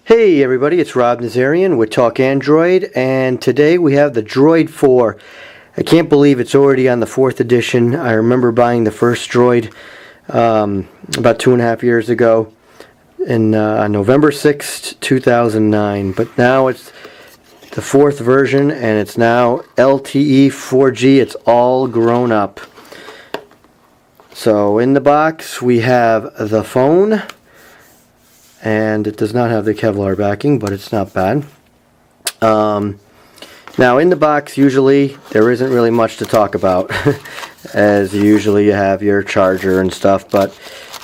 Hey everybody, it's Rob Nazarian with Talk Android, and today we have the Droid 4. I can't believe it's already on the 4th edition. I remember buying the first Droid about 2.5 years ago on November 6th, 2009. But now it's the 4th version, and it's now LTE 4G. It's all grown up. So in the box we have the phone. And it does not have the Kevlar backing, but it's not bad. Now in the box, usually there isn't really much to talk about, as usually you have your charger and stuff,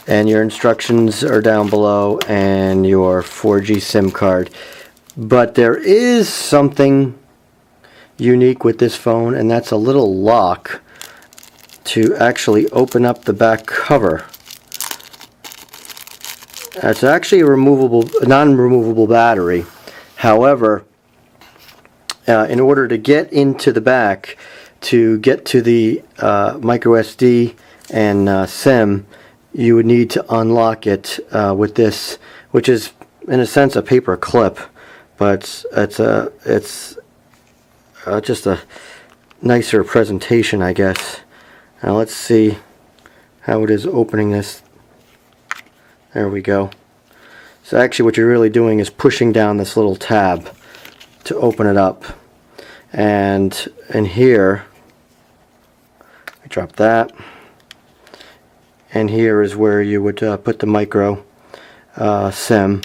and your instructions are down below, and your 4G SIM card. But there is something unique with this phone, and that's a little lock to actually open up the back cover. It's actually a non-removable battery. However, in order to get into the back, to get to the micro SD and SIM, you would need to unlock it with this, which is in a sense a paper clip, but it's just a nicer presentation, I guess. Now let's see how it is opening this. There we go. So actually what you're really doing is pushing down this little tab to open it up. And in here, I drop that. And here is where you would put the micro SIM.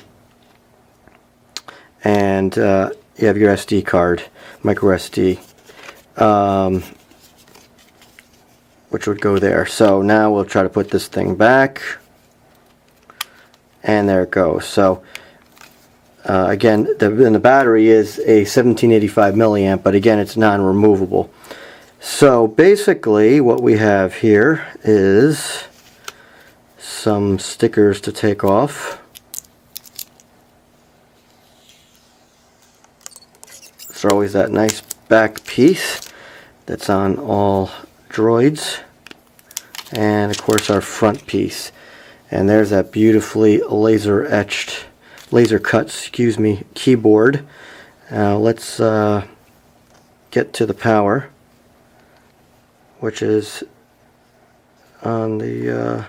And you have your SD card, micro SD, which would go there. So now we'll try to put this thing back. And there it goes. So again, the battery is a 1785 milliamp, but again, it's non-removable. So basically what we have here is some stickers to take off. There's always that nice back piece that's on all droids, and of course our front piece. And there's that beautifully laser cut, keyboard. Let's get to the power, which is on the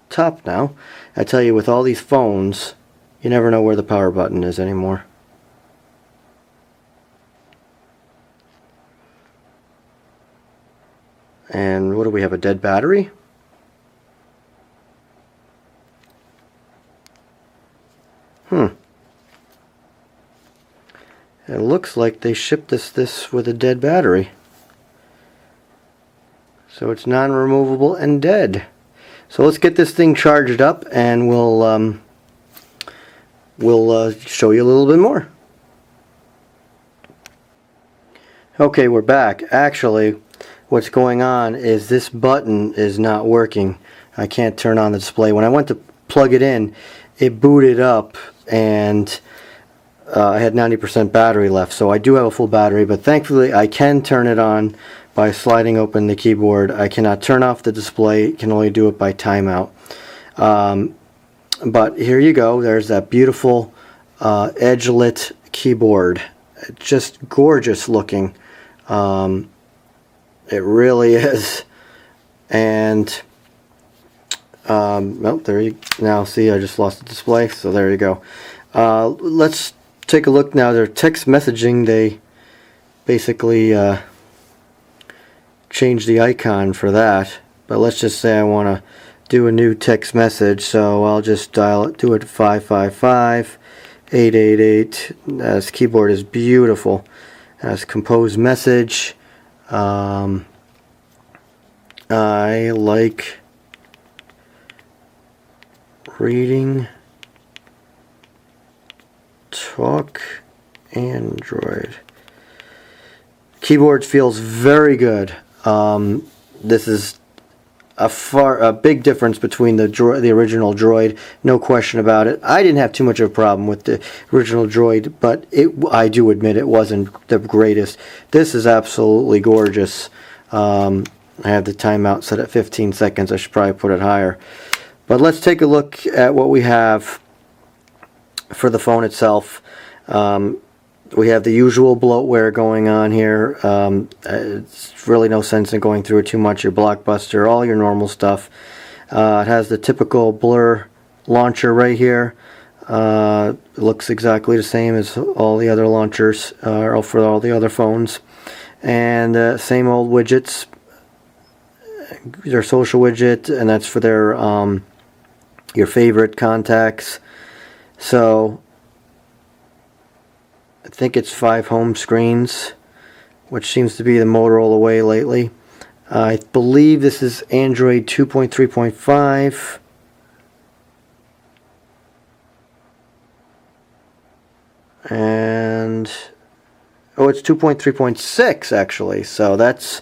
top now. I tell you, with all these phones, you never know where the power button is anymore. And what do we have, a dead battery? It looks like they shipped this with a dead battery. So it's non-removable and dead. So let's get this thing charged up, and we'll show you a little bit more. Okay, we're back. Actually, what's going on is this button is not working. I can't turn on the display. When I went to plug it in, it booted up, and I had 90% battery left. So I do have a full battery, but thankfully I can turn it on by sliding open the keyboard. I cannot turn off the display, can only do it by timeout. But here you go, there's that beautiful edge-lit keyboard. Just gorgeous looking. It really is. And well, there you now see, I just lost the display, so there you go. Let's take a look now. Their text messaging, they basically changed the icon for that, but let's just say I want to do a new text message, so I'll just do it 555-888. This keyboard is beautiful. As composed message. I like reading Talk Android. Keyboard feels very good. This is a big difference between the original Droid, no question about it. I didn't have too much of a problem with the original Droid, but I do admit it wasn't the greatest. This is absolutely gorgeous. I have the timeout set at 15 seconds. I should probably put it higher. But let's take a look at what we have for the phone itself. We have the usual bloatware going on here. It's really no sense in going through it too much. Your Blockbuster, all your normal stuff. It has the typical blur launcher right here. It looks exactly the same as all the other launchers for all the other phones. And same old widgets. Their social widget, and that's for their your favorite contacts. So I think it's 5 home screens, which seems to be the Motorola way lately. I believe this is Android 2.3.5. And oh, it's 2.3.6 actually, so that's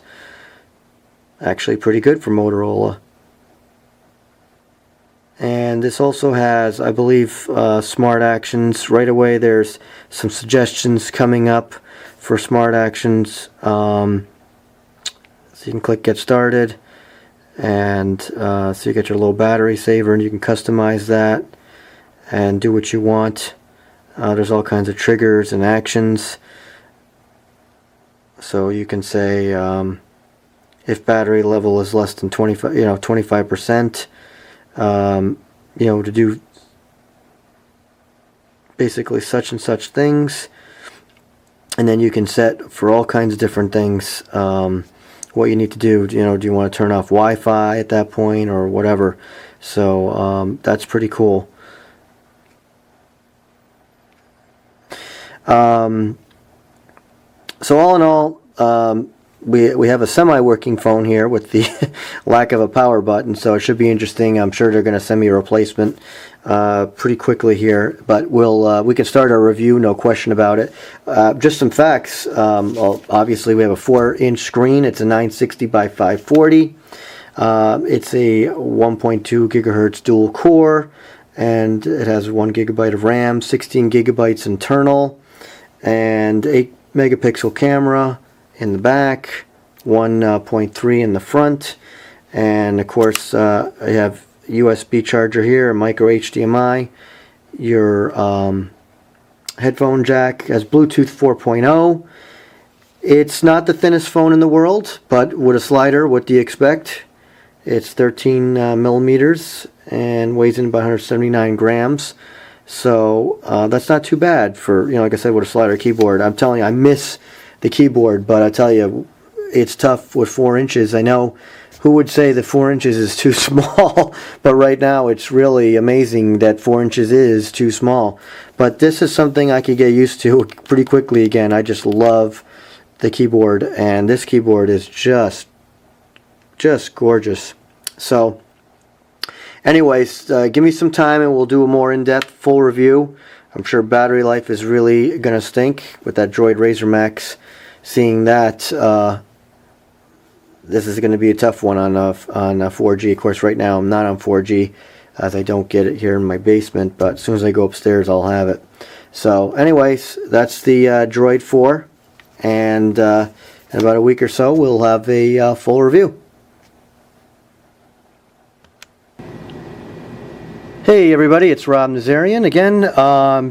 actually pretty good for Motorola. And this also has, I believe, smart actions. Right away there's some suggestions coming up for smart actions. So you can click get started, and so you get your little battery saver, and you can customize that and do what you want. There's all kinds of triggers and actions. So you can say if battery level is less than 25%, to do basically such and such things, and then you can set for all kinds of different things what you need to do. Do you want to turn off Wi-Fi at that point or whatever? So that's pretty cool. So all in all, we have a semi-working phone here with the lack of a power button, so it should be interesting. I'm sure they're going to send me a replacement pretty quickly here, but we can start our review, no question about it. Just some facts. Well, obviously we have a 4-inch screen. It's a 960 by 540. It's a 1.2 gigahertz dual core, and it has 1 gigabyte of RAM, 16 gigabytes internal, and 8 megapixel camera in the back, 1.3 in the front, and of course I have USB charger here, a micro HDMI, your headphone jack, has Bluetooth 4.0. It's not the thinnest phone in the world, but with a slider, what do you expect? It's 13 millimeters and weighs in about 179 grams. So that's not too bad for, like I said, with a slider keyboard. I'm telling you, I miss the keyboard, but I tell you, it's tough with 4 inches. I know who would say that 4 inches is too small, but right now it's really amazing that 4 inches is too small. But this is something I could get used to pretty quickly again. I just love the keyboard, and this keyboard is just gorgeous. So anyways, give me some time and we'll do a more in-depth full review. I'm sure battery life is really going to stink with that Droid Razr Max. Seeing that, this is going to be a tough one on 4G. Of course, right now I'm not on 4G as I don't get it here in my basement, but as soon as I go upstairs I'll have it. So anyways, that's the Droid 4, and in about a week or so we'll have a full review. Hey everybody, it's Rob Nazarian again.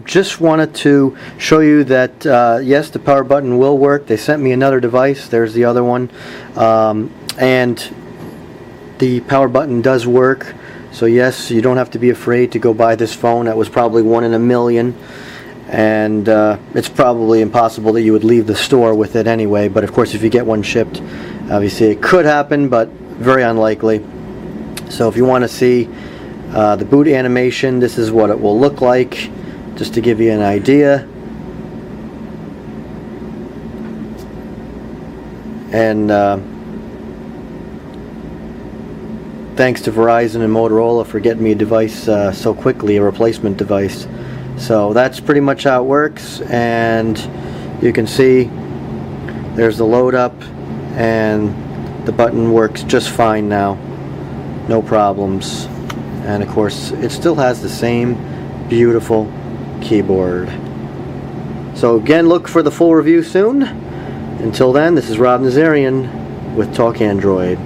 Just wanted to show you that yes, the power button will work. They sent me another device. There's the other one, and the power button does work. So yes, you don't have to be afraid to go buy this phone. That was probably 1 in a million, and it's probably impossible that you would leave the store with it anyway. But of course, if you get one shipped, obviously it could happen, but very unlikely. So if you want to see the boot animation, this is what it will look like, just to give you an idea. And thanks to Verizon and Motorola for getting me a device so quickly, a replacement device. So that's pretty much how it works, and you can see there's the load up, and the button works just fine now, no problems. And of course, it still has the same beautiful keyboard. So again, look for the full review soon. Until then, this is Rob Nazarian with Talk Android.